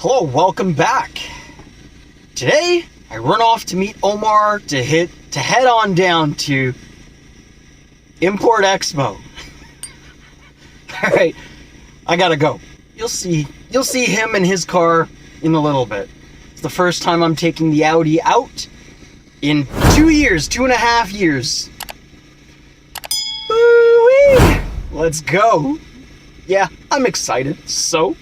Hello, welcome back. Today, I run off to meet Omar to head on down to ImportExpo. All right, I gotta go. You'll see him and his car in a little bit. It's the first time I'm taking the Audi out in 2.5 years. Woo-wee! Let's go. Yeah, I'm excited, so.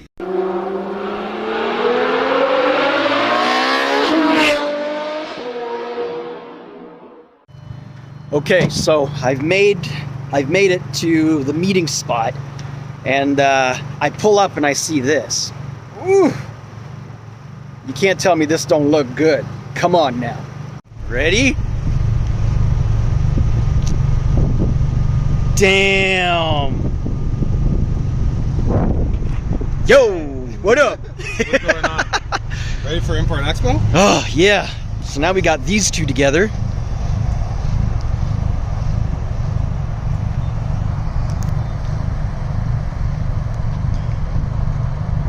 Okay, so I've made it to the meeting spot, and I pull up and I see this. Ooh, you can't tell me this don't look good. Come on now. Ready? Damn. Yo, what up? What's going on? Ready for ImportExpo? Oh, yeah. So now we got these two together.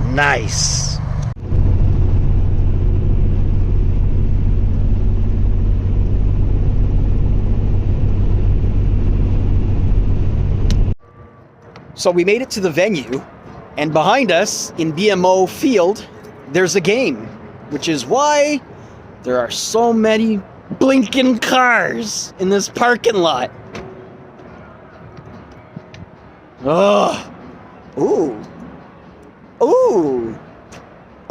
Nice. So we made it to the venue, and behind us in BMO Field, there's a game, which is why there are so many blinking cars in this parking lot. Oh, ooh. Ooh,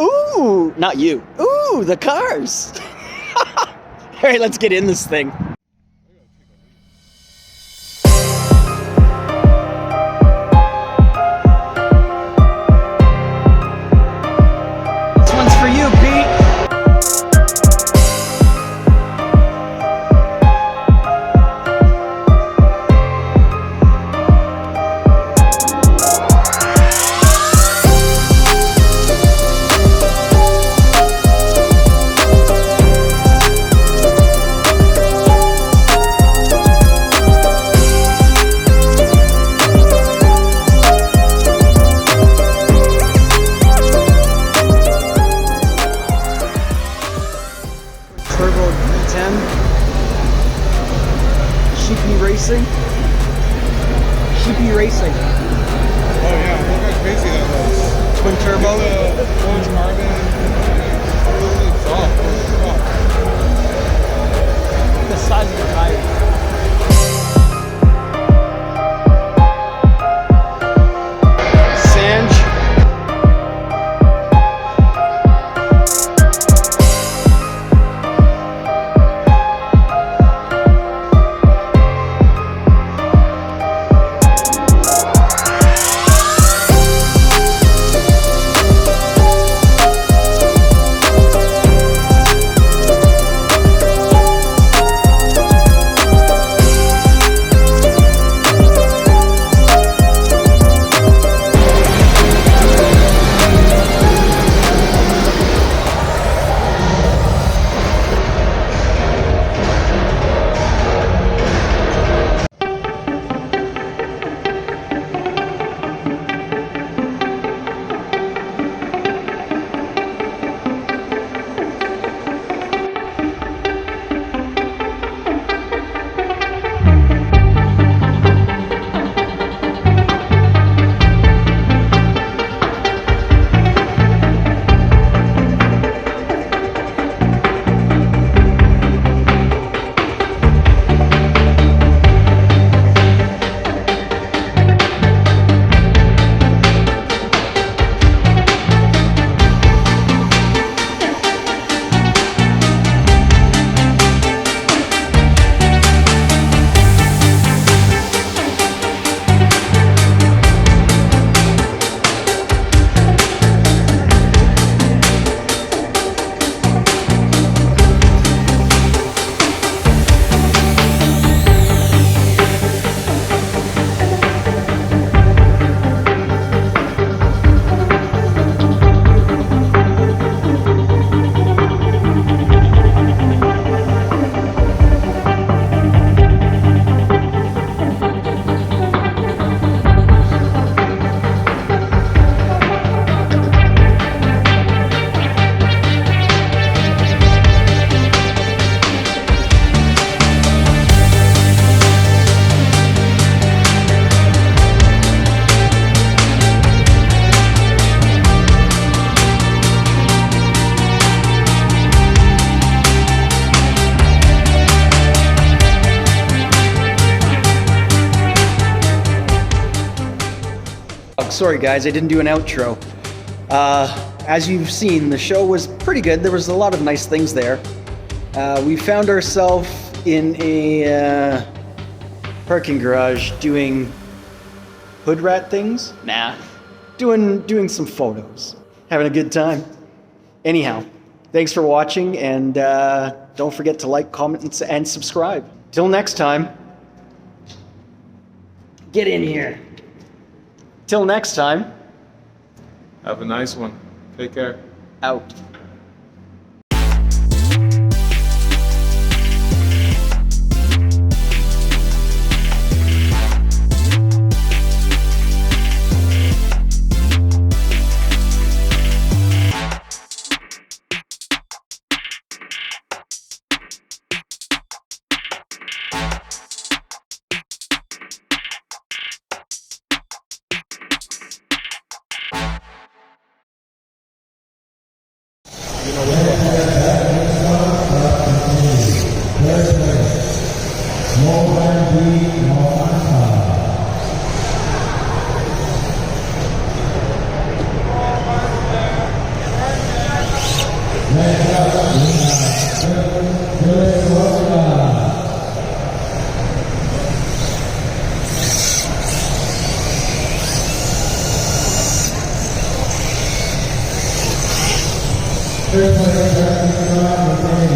ooh, not you. Ooh, the cars. All right, let's get in this thing. This one's for you, Pete. Turbo V10, Sheepy Racing. Oh yeah, look how crazy that was. Twin turbo. The forged carbon. Holy fuck, holy fuck. The size of the tires. sorry guys, I didn't do an outro. As you've seen, the show was pretty good. There was a lot of nice things there. We found ourselves in a parking garage doing hood rat things. Nah, doing some photos, having a good time. Anyhow, thanks for watching, and don't forget to like, comment, and subscribe. Till next time, get in here. Till next time, Have a nice one. Take care. out. You know what's up. First place,